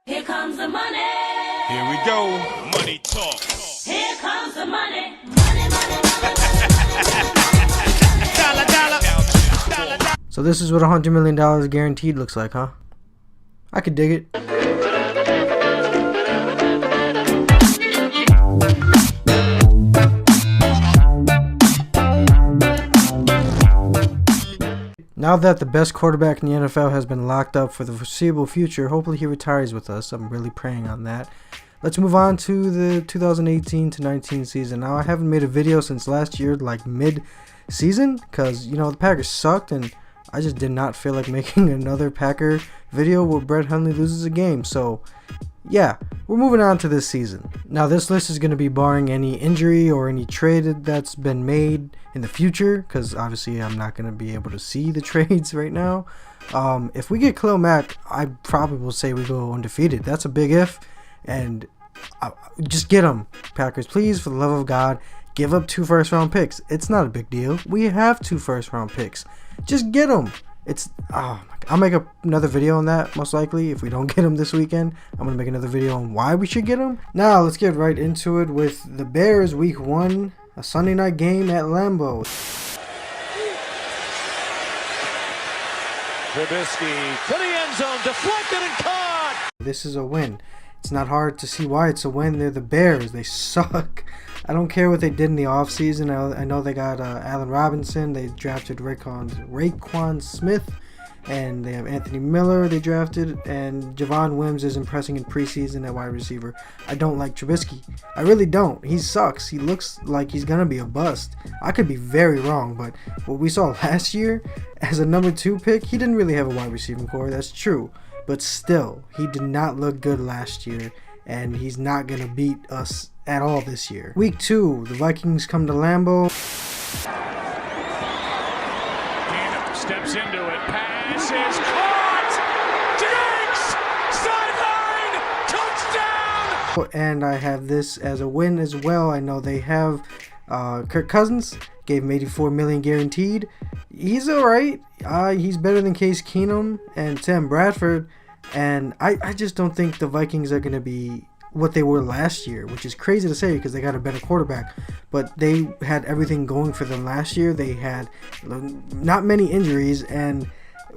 Here comes the money. Here we go. Money talk. Here comes the money. Money, money, money. Dollar, dollar. So this is what $100 million guaranteed looks like, huh? I could dig it. Now that the best quarterback in the NFL has been locked up for the foreseeable future, hopefully he retires with us. I'm really praying on that. Let's move on to the 2018-19 season. Now, I haven't made a video since last year, like mid-season, because, you know, the Packers sucked, and I just did not feel like making another Packer video where Brett Hundley loses a game. So, yeah, we're moving on to this season. Now, this list is going to be barring any injury or any trade that's been made in the future, because obviously I'm not going to be able to see the trades right now. If we get Khalil Mack, I probably will say we go undefeated. That's a big if, and just get him, Packers, please, for the love of God. Give up 2 first-round picks. It's not a big deal. We have 2 first-round picks. Just get them. I'll make another video on that, most likely. If we don't get him this weekend, I'm going to make another video on why we should get him. Now, let's get right into it with the Bears week 1, a Sunday night game at Lambeau. Trubisky to the end zone, deflected and caught. This is a win. It's not hard to see why it's a win. They're the Bears. They suck. I don't care what they did in the offseason. I know they got Allen Robinson. They drafted Raekwon Smith. And they have Anthony Miller they drafted. And Javon Wims is impressing in preseason at wide receiver. I don't like Trubisky. I really don't. He sucks. He looks like he's going to be a bust. I could be very wrong. But what we saw last year as a number 2 pick, he didn't really have a wide receiving core. That's true. But still, he did not look good last year. And he's not going to beat us at all this year. Week 2, the Vikings come to Lambeau. Steps into it, pass is caught. Diggs, sideline, touchdown. And I have this as a win as well. I know they have Kirk Cousins, gave him $84 million guaranteed. He's alright. He's better than Case Keenum and Sam Bradford. And I just don't think the Vikings are going to be what they were last year, which is crazy to say because they got a better quarterback. But they had everything going for them last year. They had not many injuries, and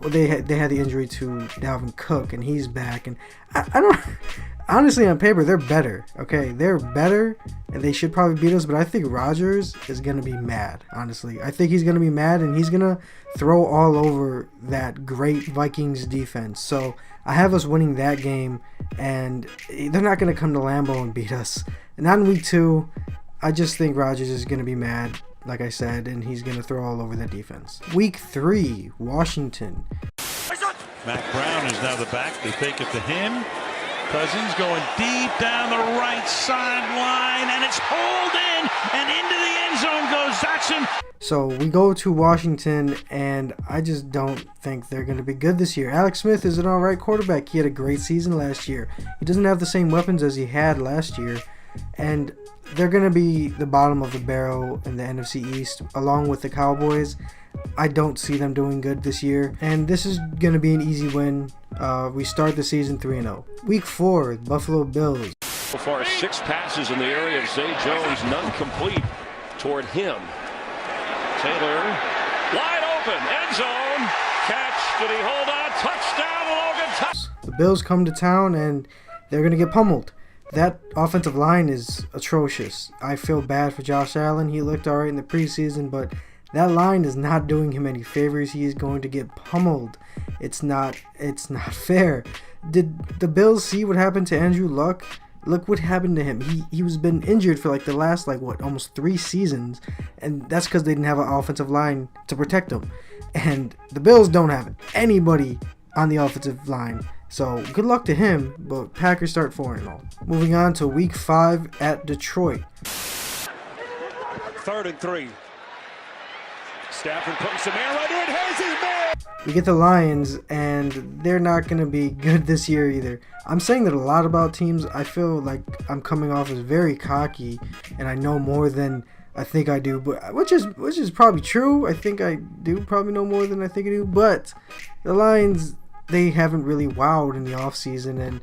they had the injury to Dalvin Cook, and he's back. And I don't honestly, on paper, they're better. Okay, they're better, and they should probably beat us. But I think Rodgers is gonna be mad. Honestly, I think he's gonna be mad, and he's gonna throw all over that great Vikings defense. So I have us winning that game, and they're not going to come to Lambeau and beat us. Not in week 2. I just think Rodgers is going to be mad, like I said, and he's going to throw all over that defense. Week 3, Washington. Mack Brown is now the back. They fake it to him. Cousins going deep down the right sideline, and it's pulled in, and into the end zone goes Jackson. So we go to Washington, and I just don't think they're going to be good this year. Alex Smith is an alright quarterback. He had a great season last year. He doesn't have the same weapons as he had last year, and they're going to be the bottom of the barrel in the NFC East, along with the Cowboys. I don't see them doing good this year, and this is going to be an easy win. We start the season 3-0. Week 4, Buffalo Bills. So far, 6 passes in the area of Zay Jones, none complete toward him. Taylor, wide open, end zone, catch, did he hold on, touchdown, Logan. The Bills come to town, and they're going to get pummeled. That offensive line is atrocious. I feel bad for Josh Allen. He looked alright in the preseason, but that line is not doing him any favors. He is going to get pummeled. It's not fair. Did the Bills see what happened to Andrew Luck? Look what happened to him. He was been injured for like the last almost 3 seasons, and that's because they didn't have an offensive line to protect him. And the Bills don't have anybody on the offensive line. So good luck to him, but Packers start 4-0. Moving on to week 5 at Detroit. 3rd and 3. Stafford putting some air under it. Hayes is there. We get the Lions, and they're not going to be good this year either. I'm saying that a lot about teams. I feel like I'm coming off as very cocky, and I know more than I think I do, but which is probably true. I think I do probably know more than I think I do, but the Lions, they haven't really wowed in the offseason, and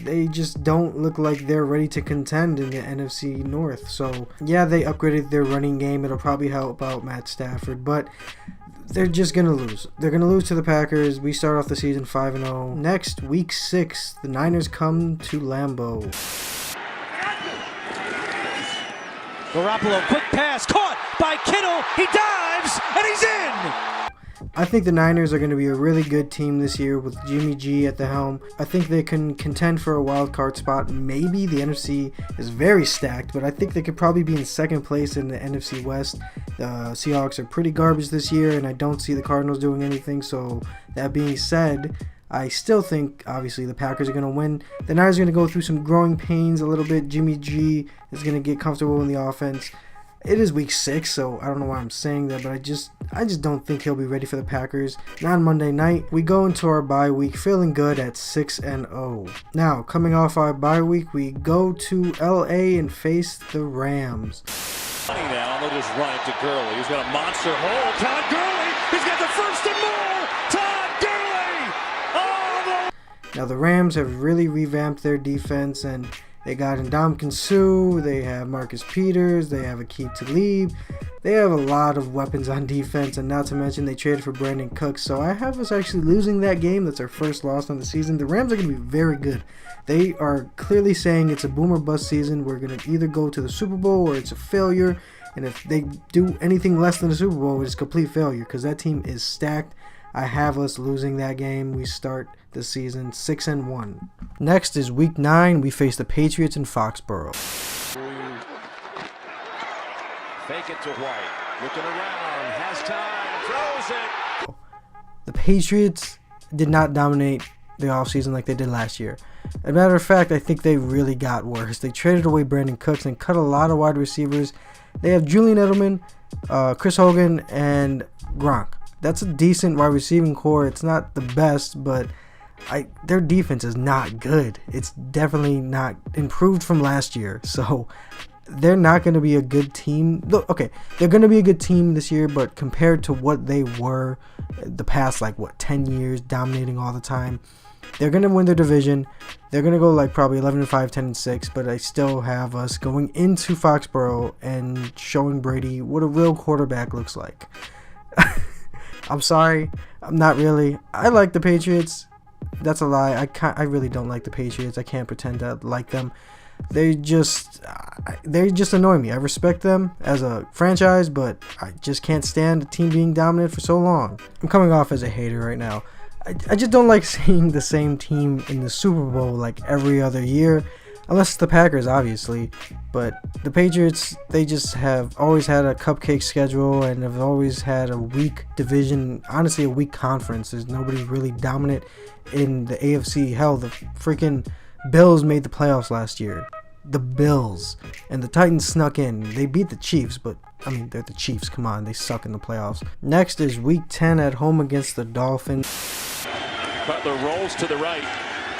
they just don't look like they're ready to contend in the NFC North. So yeah, they upgraded their running game. It'll probably help out Matt Stafford, but they're just going to lose. They're going to lose to the Packers. We start off the season 5-0. Next, week 6, the Niners come to Lambeau. Garoppolo, quick pass, caught by Kittle. He dives, and he's in. I think the Niners are going to be a really good team this year with Jimmy G at the helm. I think they can contend for a wild card spot. Maybe the NFC is very stacked, but I think they could probably be in second place in the NFC West. The Seahawks are pretty garbage this year, and I don't see the Cardinals doing anything. So that being said, I still think, obviously, the Packers are going to win. The Niners are going to go through some growing pains a little bit. Jimmy G is going to get comfortable in the offense. It is week 6, so I don't know why I'm saying that, but I just don't think he'll be ready for the Packers. Not on Monday night. We go into our bye week feeling good at 6-0. Now, coming off our bye week, we go to LA and face the Rams. Now they'll just run it to Gurley. He's got a monster hole. Todd Gurley. He's got the first and more. Todd Gurley. Oh, Now, the Rams have really revamped their defense, and they got Ndamukong Suh, they have Marcus Peters, they have Aqib Talib. They have a lot of weapons on defense, and not to mention they traded for Brandon Cooks. So I have us actually losing that game. That's our first loss on the season. The Rams are going to be very good. They are clearly saying it's a boom or bust season. We're going to either go to the Super Bowl or it's a failure. And if they do anything less than the Super Bowl, it's a complete failure because that team is stacked. I have us losing that game. We start the season 6-1. Next is week 9. We face the Patriots in Foxborough. fake it to White. Looking around. Has time. Throws it. The Patriots did not dominate the offseason like they did last year. As a matter of fact, I think they really got worse. They traded away Brandon Cooks and cut a lot of wide receivers. They have Julian Edelman, Chris Hogan, and Gronk. That's a decent wide receiving core. It's not the best, but their defense is not good. It's definitely not improved from last year. So they're not going to be a good team. Okay, they're going to be a good team this year, but compared to what they were the past, 10 years, dominating all the time, they're going to win their division. They're going to go probably 11-5, 10-6, but I still have us going into Foxborough and showing Brady what a real quarterback looks like. I'm sorry. I'm not really. I like the Patriots. That's a lie. I really don't like the Patriots. I can't pretend to like them. They just annoy me. I respect them as a franchise, but I just can't stand the team being dominant for so long. I'm coming off as a hater right now. I just don't like seeing the same team in the Super Bowl every other year, unless it's the Packers, obviously. But the Patriots, they just have always had a cupcake schedule and have always had a weak division, honestly a weak conference. There's nobody really dominant in the AFC. Hell, the freaking Bills made the playoffs last year. The Bills. And the Titans snuck in. They beat the Chiefs, but they're the Chiefs. Come on, they suck in the playoffs. Next is week 10 at home against the Dolphins. Butler rolls to the right.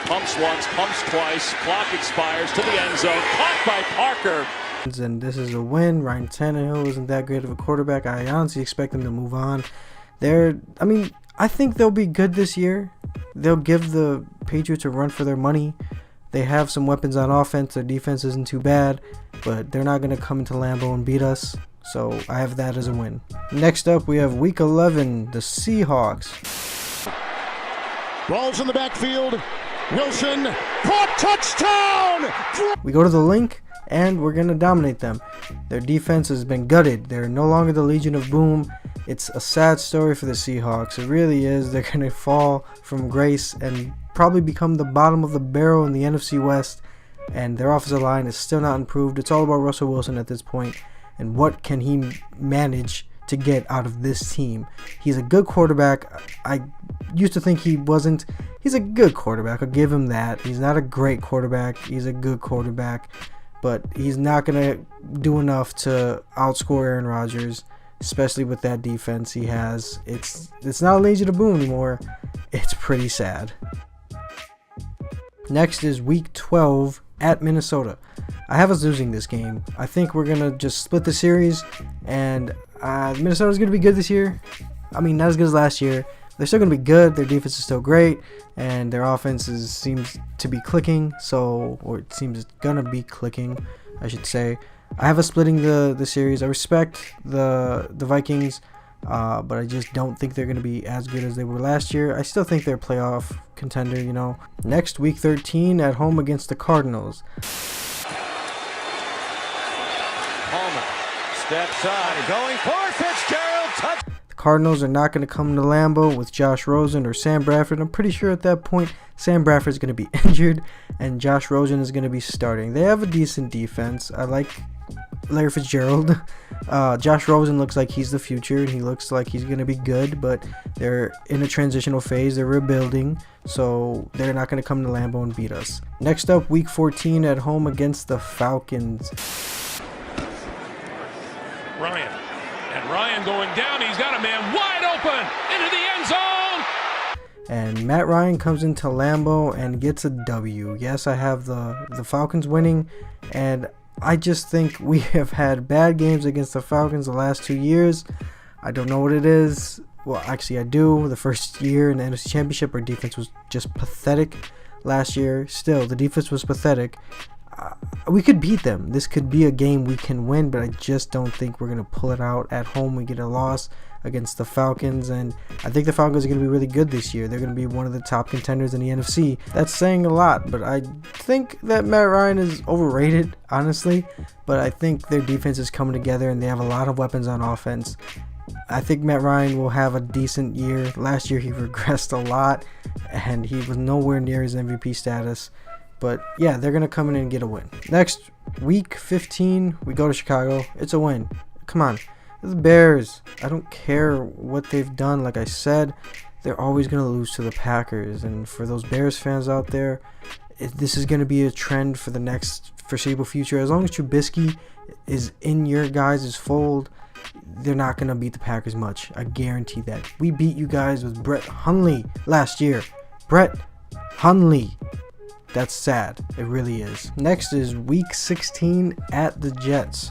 Pumps once, pumps twice. Clock expires to the end zone. Caught by Parker. And this is a win. Ryan Tannehill isn't that great of a quarterback. I honestly expect them to move on. I think they'll be good this year. They'll give the Patriots a run for their money. They have some weapons on offense. Their defense isn't too bad, but they're not going to come into Lambeau and beat us. So I have that as a win. Next up, we have week 11, the Seahawks. Balls in the backfield. Wilson caught, touchdown! We go to the link, and we're going to dominate them. Their defense has been gutted. They're no longer the Legion of Boom. It's a sad story for the Seahawks. It really is. They're going to fall from grace and probably become the bottom of the barrel in the NFC West, and their offensive line is still not improved. It's all about Russell Wilson at this point, and what can he manage to get out of this team. He's a good quarterback. I used to think he wasn't. He's a good quarterback. I'll give him that. He's not a great quarterback. He's a good quarterback, but he's not going to do enough to outscore Aaron Rodgers, especially with that defense he has. It's not a Legion of Boom anymore. It's pretty sad. Next is week 12 at Minnesota. I have us losing this game. I think we're going to just split the series, and Minnesota's going to be good this year. Not as good as last year, they're still going to be good. Their defense is still great, and their offense seems to be clicking. Or it seems it's going to be clicking, I should say. I have us splitting the series. I respect the Vikings, but I just don't think they're going to be as good as they were last year. I still think they're a playoff contender, you know. Next, week 13 at home against the Cardinals. Palmer steps side, going for Fitzgerald. Touch. The Cardinals are not going to come to Lambeau with Josh Rosen or Sam Bradford. I'm pretty sure at that point Sam Bradford is going to be injured and Josh Rosen is going to be starting. They have a decent defense. I like Larry Fitzgerald. Josh Rosen looks like he's the future, and he looks like he's going to be good, but they're in a transitional phase. They're rebuilding, so they're not going to come to Lambeau and beat us. Next up, week 14 at home against the Falcons. Ryan. And Ryan going down. He's got a man wide open into the end zone. And Matt Ryan comes into Lambeau and gets a W. Yes, I have the Falcons winning, and I just think we have had bad games against the Falcons the last 2 years. I don't know what it is. Well, actually, I do. The first year in the NFC Championship, our defense was just pathetic. Last year, still, the defense was pathetic. We could beat them. This could be a game we can win, but I just don't think we're going to pull it out at home. We get a loss against the Falcons, and I think the Falcons are going to be really good this year. They're going to be one of the top contenders in the NFC. That's saying a lot, but I think that Matt Ryan is overrated, honestly, but I think their defense is coming together, and they have a lot of weapons on offense. I think Matt Ryan will have a decent year. Last year, he regressed a lot, and he was nowhere near his MVP status. But yeah, they're going to come in and get a win. Next, week 15, we go to Chicago. It's a win. Come on. The Bears, I don't care what they've done. Like I said, they're always going to lose to the Packers. And for those Bears fans out there, this is going to be a trend for the next foreseeable future. As long as Trubisky is in your guys' fold, they're not going to beat the Packers much. I guarantee that. We beat you guys with Brett Hundley last year. Brett Hundley. That's sad. It really is. Next is week 16 at the Jets.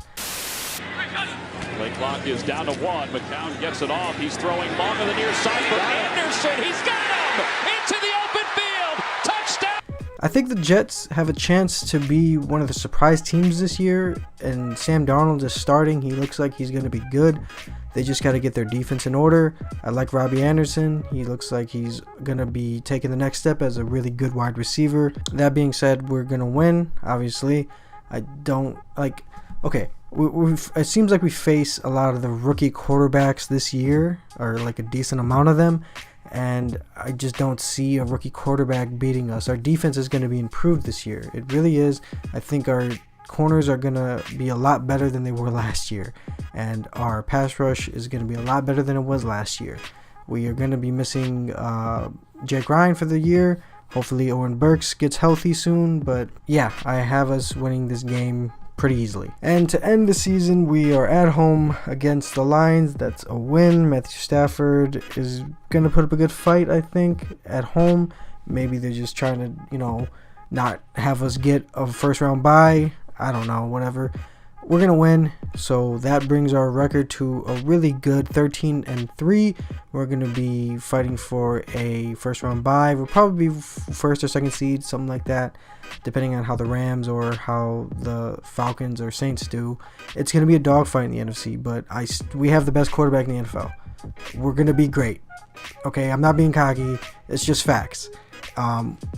Play clock is down to 1. McCown gets it off. He's throwing long on the near side for Anderson. He's got him into the open field. Touchdown. I think the Jets have a chance to be one of the surprise teams this year, and Sam Darnold is starting. He looks like he's going to be good. They just got to get their defense in order. I like Robbie Anderson. He looks like he's going to be taking the next step as a really good wide receiver. That being said, we're going to win, obviously. I don't like... Okay, it seems like we face a lot of the rookie quarterbacks this year, or like a decent amount of them, and I just don't see a rookie quarterback beating us. Our defense is going to be improved this year. It really is. I think our corners are going to be a lot better than they were last year, and our pass rush is going to be a lot better than it was last year. We are going to be missing Jake Ryan for the year. Hopefully Owen Burks gets healthy soon, but yeah, I have us winning this game pretty easily. And to end the season, we are at home against the Lions. That's a win. Matthew Stafford is going to put up a good fight, I think, at home. Maybe they're just trying to, not have us get a first round bye. I don't know, whatever. We're going to win, so that brings our record to a really good 13-3. We're going to be fighting for a first round bye. We'll probably be first or second seed, something like that, depending on how the Rams or how the Falcons or Saints do. It's going to be a dogfight in the NFC, but we have the best quarterback in the NFL. We're going to be great. Okay, I'm not being cocky. It's just facts.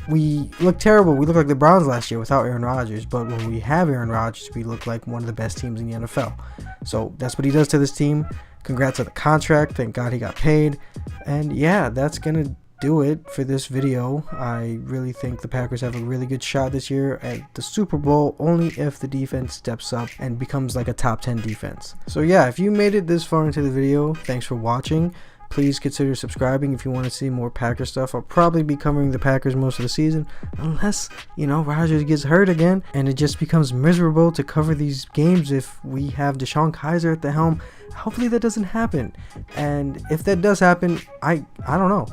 We look terrible. We look like the Browns last year without Aaron Rodgers, but when we have Aaron Rodgers, we look like one of the best teams in the NFL. So that's what he does to this team. Congrats on the contract. Thank God he got paid. And yeah, that's going to do it for this video. I really think the Packers have a really good shot this year at the Super Bowl, only if the defense steps up and becomes like a top 10 defense. So yeah, if you made it this far into the video, thanks for watching. Please consider subscribing if you want to see more Packers stuff. I'll probably be covering the Packers most of the season, unless, Rodgers gets hurt again, and it just becomes miserable to cover these games if we have Deshaun Kaiser at the helm. Hopefully that doesn't happen. And if that does happen, I don't know.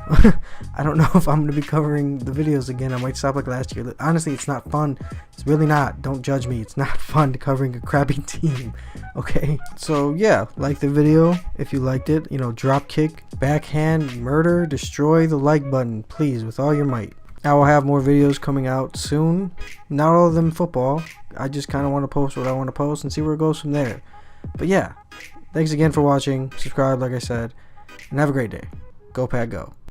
I don't know if I'm going to be covering the videos again. I might stop like last year. Honestly, it's not fun. It's really not. Don't judge me. It's not fun covering a crappy team. Okay? So, yeah, like the video if you liked it. Drop kick backhand, murder, destroy the like button, please, with all your might. I will have more videos coming out soon. Not all of them football. I just kind of want to post what I want to post and see where it goes from there. But yeah, thanks again for watching. Subscribe, like I said, and have a great day. Go Pack Go.